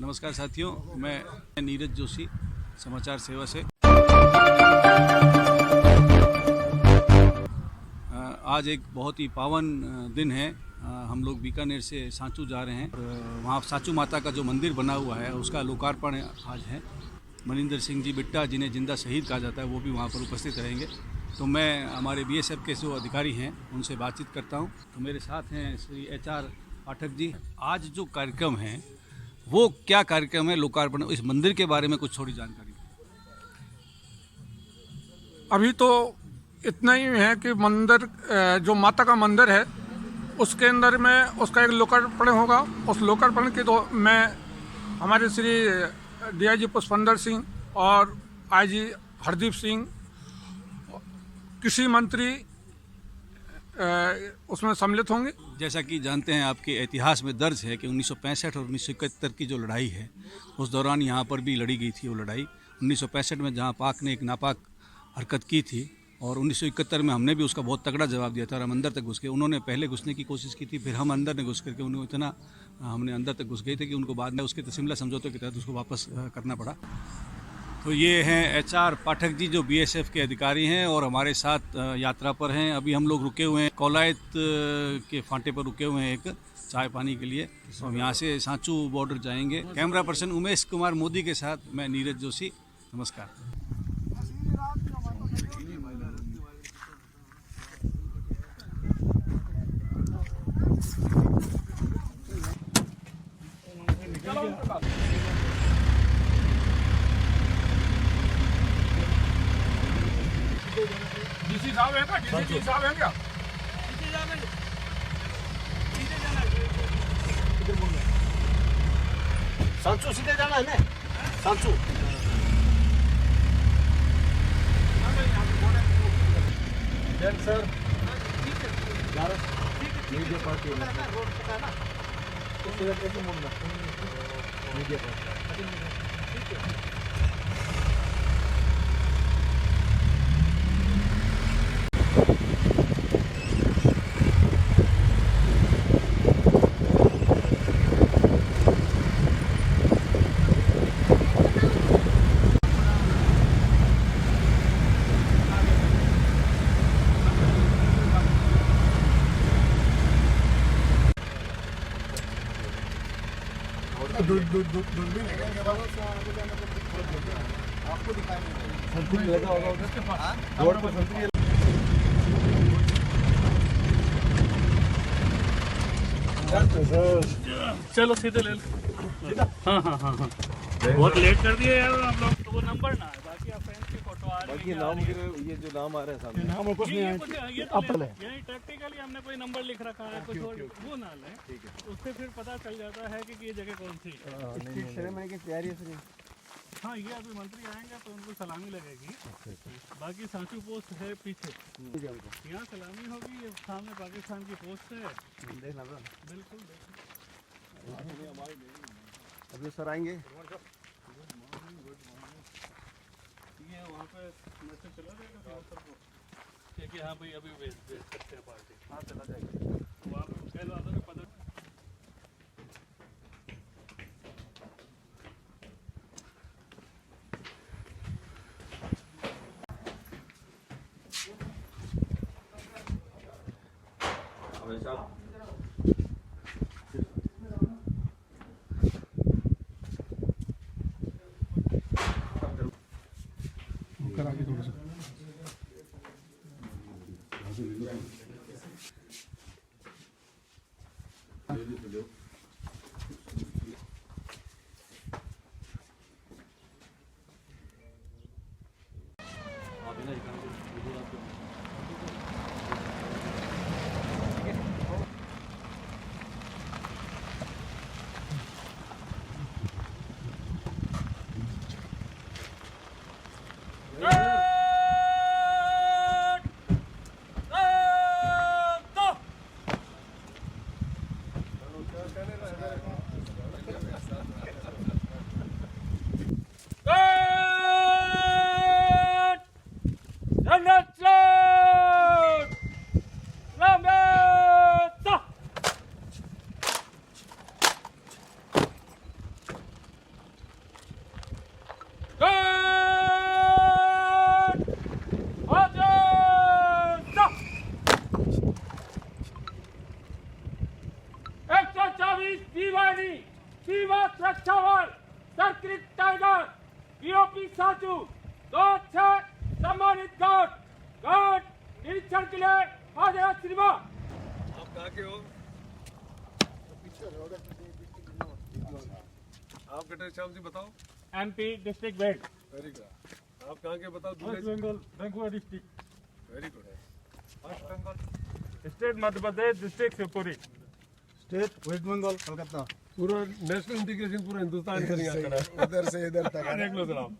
नमस्कार साथियों, मैं नीरज जोशी समाचार सेवा से। आज एक बहुत ही पावन दिन है। हम लोग बीकानेर से सांचू जा रहे हैं और वहाँ सांचू माता का जो मंदिर बना हुआ है उसका लोकार्पण आज है। मनिंदर सिंह जी बिट्टा, जिन्हें जिंदा शहीद कहा जाता है, वो भी वहाँ पर उपस्थित रहेंगे। तो मैं हमारे बीएसएफ के जो अधिकारी हैं उनसे बातचीत करता हूँ। तो मेरे साथ हैं श्री HR पाठक जी। आज जो कार्यक्रम है वो क्या कार्यक्रम है, लोकार्पण, इस मंदिर के बारे में कुछ थोड़ी जानकारी। अभी तो इतना ही है कि मंदिर, जो माता का मंदिर है उसके अंदर में उसका एक लोकार्पण होगा। उस लोकार्पण के तो मैं हमारे श्री DIG पुष्पेंद्र सिंह और IG हरदीप सिंह, कृषि मंत्री उसमें सम्मिलित होंगे। जैसा कि जानते हैं, आपके इतिहास में दर्ज है कि 1965 और 1971 की जो लड़ाई है उस दौरान यहाँ पर भी लड़ी गई थी। वो लड़ाई 1965 में जहाँ पाक ने एक नापाक हरकत की थी और 1971 में हमने भी उसका बहुत तगड़ा जवाब दिया था और हम अंदर तक घुस गए। उन्होंने पहले घुसने की कोशिश की थी, फिर हम अंदर ने घुस करके उन्हें इतना हमने अंदर तक घुस गए थे कि उनको बाद में उसके शिमला समझौते के तहत उसको वापस करना पड़ा। तो ये हैं HR पाठक जी, जो BSF के अधिकारी हैं और हमारे साथ यात्रा पर हैं। अभी हम लोग रुके हुए हैं कौलायत के फांटे पर, रुके हुए हैं एक चाय पानी के लिए। तो हम यहाँ से सांचू बॉर्डर जाएंगे। कैमरा पर्सन उमेश कुमार मोदी के साथ मैं नीरज जोशी। नमस्कार। DC साहब हैं क्या? DC साहब हैं क्या? सांचू सीधे जाना है ना? Sanchu sir media party road पता है ना, उससे कैसे मुड़ना मीडिया पार्टी। ठीक है। आपको दिखाएंगे लगा होगा उसके पास रोड पर संतरी। चलो सीधे ले लो। हाँ बहुत लेट कर दिया यार आप लोग। तो वो नंबर ना है, बाकी आप फैंस की फोटो आ रही है। नाम ये जो नाम आ रहा है सामने, नाम कुछ नहीं है। ये तो यही टैक्टिकली हमने कोई नंबर लिख रखा है, कुछ और वो ना लें। ठीक है, उससे फिर पता चल जाता है कि ये जगह कौन सी है। सेरेमनी की तैयारी है। हाँ, ये अभी मंत्री आएंगे तो उनको सलामी लगेगी। बाकी सांचू पोस्ट है पीछे, यहाँ सलामी होगी। ये सामने पाकिस्तान की पोस्ट है, देखना बिल्कुल। अभी सर आएंगे। ये वहाँ पे मैसेज चला जाएगा सबको कि हाँ भाई अभी भेज सकते हैं पार्टी। हाँ, चला जाएगा। तो आप कह लो आदमी पता। आगे थोड़ा सा सुरक्षा बल सर्किट टाइगर पीओपी साचू 2 सम्मानित गार्ड निरीक्षण के लिए हाजिर श्रीमान। आप कहाँ के हो? आप कटे श्याम जी बताओ। MP district west very good. आप कहाँ के बताओ? West Bengal Bankura district very good है। West Bengal state Madhya Pradesh district Shivpuri state West Bengal Calcutta. पूरा नेशनल इंटीग्रेशन पूरा हिंदुस्तान का यहाँ करा है। इधर से इधर तक। देख लो जनाब।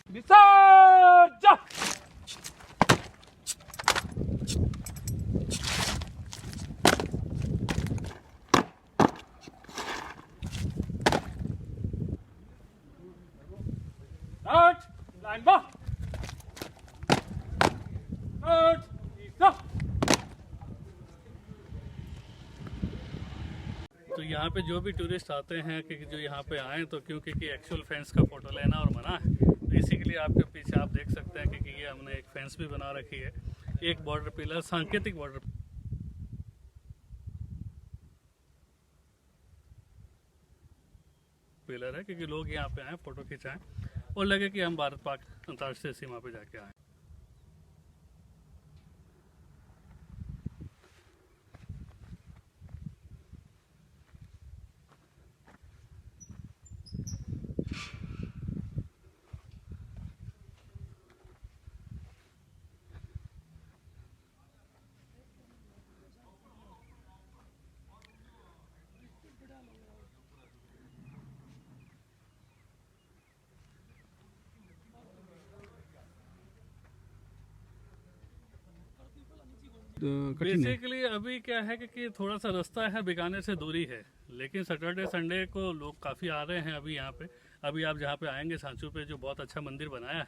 विसर्जन। लाइन बा तो यहाँ पे जो भी टूरिस्ट आते हैं कि जो यहाँ पे आएँ तो क्योंकि एक्चुअल फेंस का फ़ोटो लेना और मना है, तो इसी के लिए आपके पीछे आप देख सकते हैं कि ये हमने एक फेंस भी बना रखी है, एक बॉर्डर पिलर सांकेतिक बॉर्डर पिलर है क्योंकि लोग यहाँ पे आए फ़ोटो खिंचाएं और लगे कि हम भारत पाक अंतर्राष्ट्रीय सीमा पे जाके आए। बेसिकली अभी क्या है कि थोड़ा सा रास्ता है, बीकानेर से दूरी है, लेकिन सैटरडे संडे को लोग काफ़ी आ रहे हैं अभी यहाँ पे। अभी आप जहाँ पे आएंगे सांचू पे जो बहुत अच्छा मंदिर बनाया है,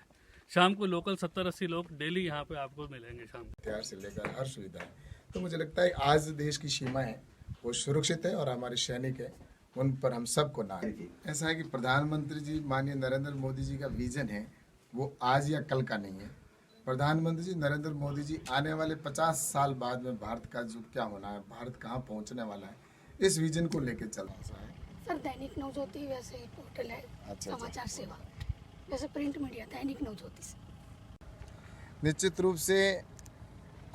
शाम को लोकल 70-80 लोग डेली यहाँ पे आपको मिलेंगे शाम को। हथियार से लेकर हर सुविधा है। तो मुझे लगता है आज देश की सीमाएं वो सुरक्षित है और हमारे सैनिक है उन पर हम सबको नाज है। ऐसा है कि प्रधानमंत्री जी माननीय नरेंद्र मोदी जी का विजन है वो आज या कल का नहीं है। प्रधानमंत्री जी नरेंद्र मोदी जी आने वाले 50 साल बाद में भारत का जो क्या होना है, भारत कहाँ पहुँचने वाला है, इस विजन को लेकर चल रहा है। सर दैनिक नवज्योति वैसे ही पोर्टल है समाचार सेवा, वैसे प्रिंट मीडिया दैनिक नवज्योति से। निश्चित रूप से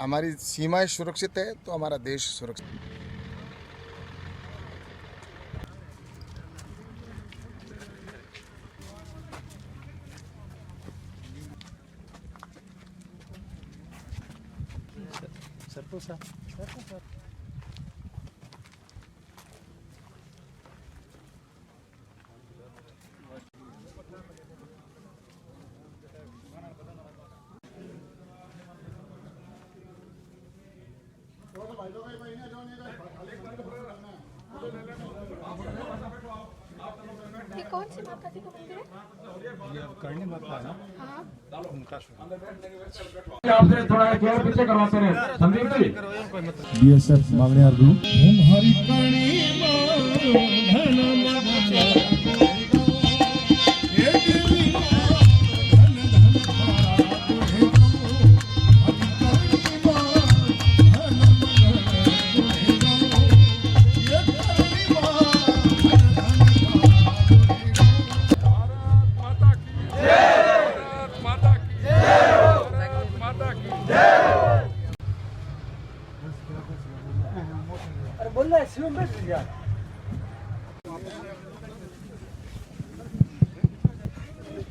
हमारी सीमाएं सुरक्षित है तो हमारा देश सुरक्षित है। ये कौन सी माता जी का मंदिर है? ये करनी माता है ना, हाँ उनका आपसे थोड़ा एक और पीछे करवाते रहे संदीप जी। बीएसएफ मांगने आ गई।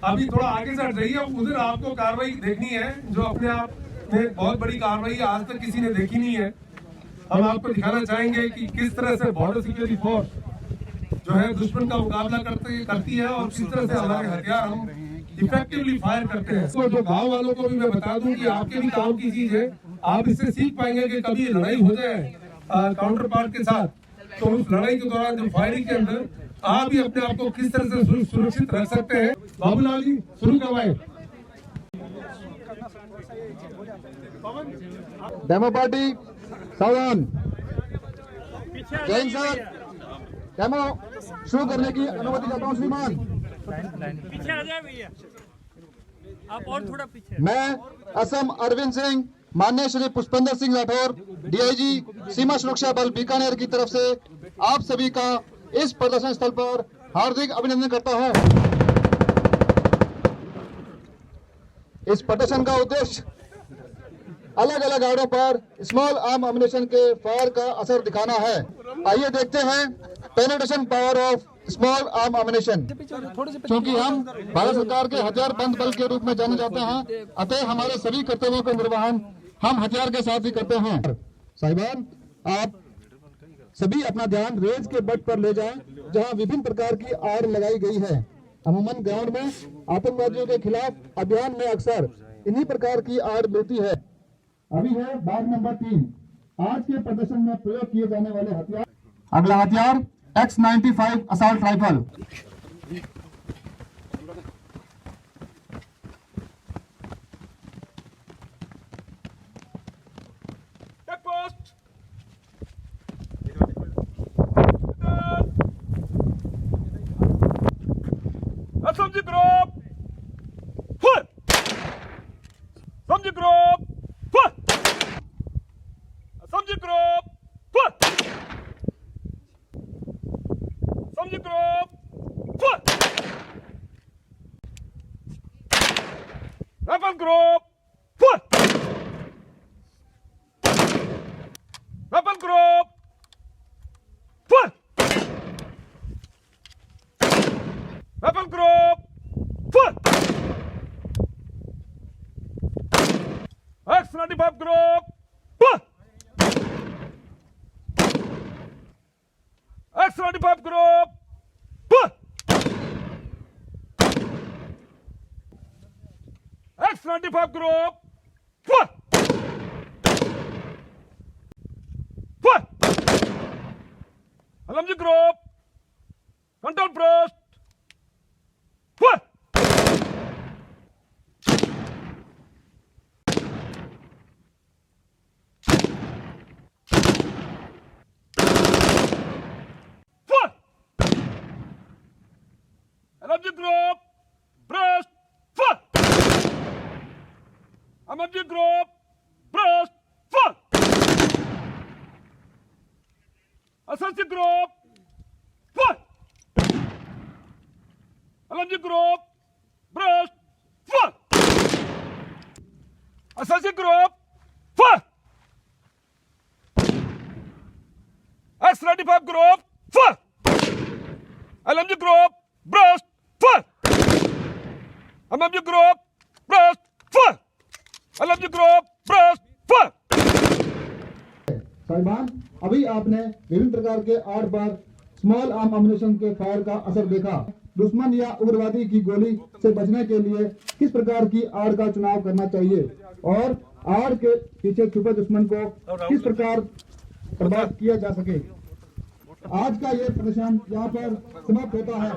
अभी थोड़ा आगे से हट जाइए, उधर आपको कार्रवाई देखनी है जो अपने आप में बहुत बड़ी कार्रवाई आज तक किसी ने देखी नहीं है। हम आपको दिखाना चाहेंगे कि किस तरह से बॉर्डर सिक्योरिटी फोर्स जो है दुश्मन का मुकाबला करती है और किस तरह से हमारे हथियार हम इफेक्टिवली फायर करते हैं। तो जो गांव वालों को भी मैं बता दूं कि आपके भी काम की चीज है, आप इससे सीख पाएंगे कि कभी लड़ाई हो जाए काउंटर पार्ट के साथ, तो उस लड़ाई के दौरान जो फायरिंग के अंदर आप भी अपने आप को किस तरह से सुरक्षित रख सकते हैं। बाबूलाल जी शुरू करवाएं। डेमो पार्टी सावधान। जैन सर डेमो शुरू करने की अनुमति चाहता हूँ श्रीमान। पीछे आ जाए भैया, आप और थोड़ा पीछे। मैं असम अरविंद सिंह माननीय श्री पुष्पेंद्र सिंह राठौर, डीआईजी सीमा सुरक्षा बल बीकानेर की तरफ से आप सभी का इस प्रदर्शन स्थल पर हार्दिक अभिनंदन करता हूं। इस प्रदर्शन का उद्देश्य अलग अलग गाड़ियों पर स्मॉल आर्म एम्युनिशन के फायर का असर दिखाना है। आइए देखते हैं penetration power of small arm ammunition. क्योंकि हम भारत सरकार के हथियार बंद बल के रूप में जाने जाते हैं, अतः हमारे सभी कर्तव्यों का निर्वहन हम हथियार के साथ ही करते हैं। साहिबान, आप सभी अपना ध्यान रेंज के बट पर ले जाएं, जहां विभिन्न प्रकार की आड़ लगाई गई है। अमूमन ग्राउंड में आतंकवादियों के खिलाफ अभियान में अक्सर इन्हीं प्रकार की आड़ मिलती है। अभी है बाग नंबर 3, आज के प्रदर्शन में प्रयोग किए जाने वाले हथियार। अगला हथियार X95 assault rifle. Subject group, fire! Subject group, fire! Subject group, fire! Subject group, fire! Rifle group, fire! Rifle group, fire! Rifle group, fire! X95 group, fire! X95 group, fire! X95 group, fire! Fire! LMG group, control post, fire! Fire! LMG group, breast, fire! MMG group, breast, fire! SSC group, fire! LMG group, breast, fire! SSC group, fire! X95 group, fire! LMG group, breast, fire! MMG group, breast, fire! LMG group, breast, fire! साहिबान, अभी आपने विभिन्न प्रकार के आड़ पर small arm ammunition के fire का असर देखा। दुश्मन या उग्रवादी की गोली से बचने के लिए किस प्रकार की आड़ का चुनाव करना चाहिए और आड़ के पीछे छुपे दुश्मन को किस प्रकार बर्बाद किया जा सके। आज का ये प्रदर्शन यहाँ पर समाप्त होता है।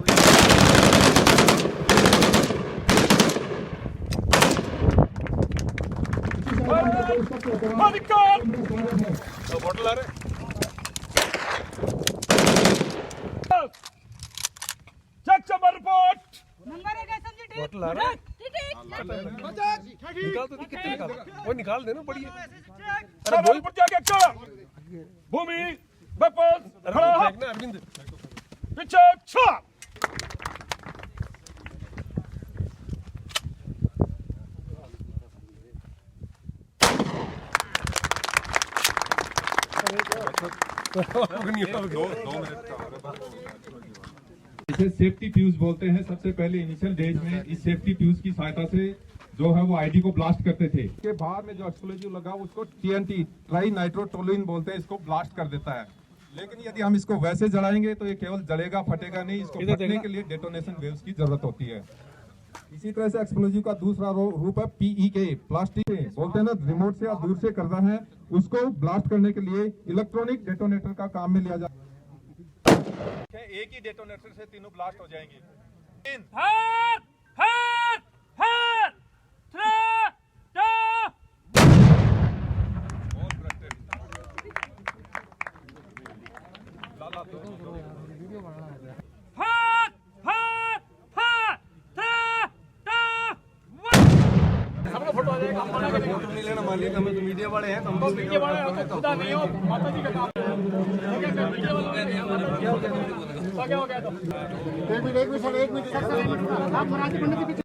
बॉटल आ रहे चेक चमर रिपोर्ट बॉटल आ रहा है निकाल तो कितने निकाल वो निकाल देना बढ़िया अरे बोल पर जाके अच्छा भूमि वेपन खड़ा अरविंद पीछे छा इसे सेफ्टी फ्यूज बोलते हैं। सबसे पहले इनिशियल डेज में इस सेफ्टी फ्यूज की सहायता से जो है वो आईडी को ब्लास्ट करते थे। के बाहर में जो एक्सप्लोजिव लगा उसको TNT ट्राई नाइट्रोटोलुइन बोलते हैं, इसको ब्लास्ट कर देता है। लेकिन यदि हम इसको वैसे जलाएंगे तो ये केवल जलेगा फटेगा नहीं, इसको फटने के लिए डेटोनेशन वेव्स की जरूरत होती है। इसी तरह से एक्सप्लोजिव का दूसरा रूप है PEK, प्लास्टिक बोलते हैं ना, रिमोट से या दूर से करना है, उसको ब्लास्ट करने के लिए इलेक्ट्रॉनिक डेटोनेटर का काम में लिया जाता है। एक ही डेटोनेटर से तीनों ब्लास्ट हो जाएंगे। मालिक, हमें तो मीडिया वाले हैं, हम मीडिया वाले खुदा नहीं हो, माता जी का काम है। एक मिनट सर, आप महाराज पंडित के पीछे